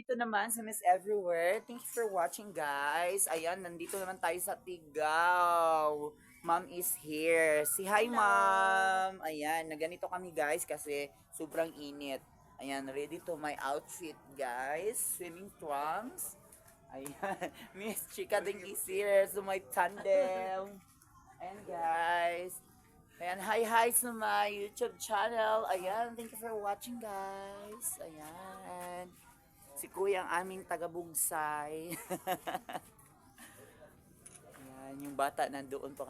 dito naman sa Miss Everywhere. Thank you for watching, guys. Ayan, nandito naman tayo sa Tigaw. Mom is here. Si hi, Mom. Ayan, naganito kami, guys, kasi sobrang init. Ayan, ready to my outfit, guys. Swimming trunks. Ayan, Miss Chika Ding is here. So, my tandem. Ayan, guys. Ayan, hi sa my YouTube channel. Ayan, thank you for watching, guys. Ayan. Si Kuya ang aming taga-bugsay. Ayan, yung bata nandoon pa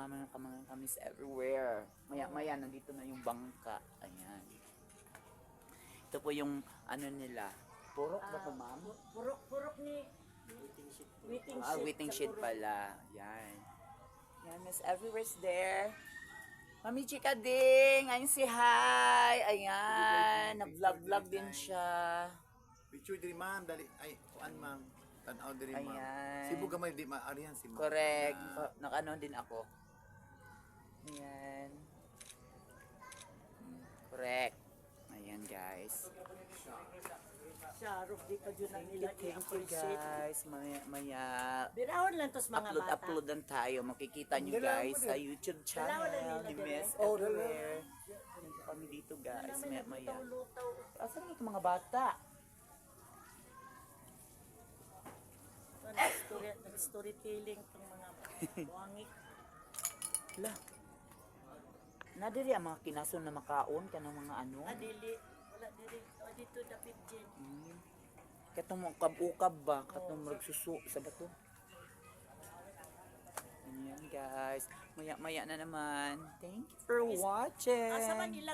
kami sa everywhere. Maya, nandito na yung bangka. Ayan. Ito po yung ano nila. Purok ba ito, ma'am? Purok ni waiting sheet. Waiting sheet pala. Ayan. Ayan, Miss Everywhere's there. Mami Chika Ding, ayun si hi. Ayan, nag-vlog din siya. Picture diri ma'am, dali ay kuan ma'am. Tan-aw diri ma'am. Ayan. Sibu gamay di maarihan si ma'am. Correct. Nakano din ako. Ayan. Correct. Ayan, guys. Sharov di pa dyan ang nila Thank you, guys. Maya Binawon lang tos mga bata. upload lang tayo. Makikita nyo, guys, sa YouTube channel ni Miss Everywhere. Nandito kami dito, guys. Maya. Asan ito mga bata? Nag-storytelling itong mga buwangik. Hala. Nadiri ang mga kinason na makaon ka ng mga ano. Adili. Wala diri. O dito dapit dyan. Katong mga ukab-ukab ba? Katong magsusu sa bato. Ayan, guys. Maya na naman. Thank you for watching. Asa man ilang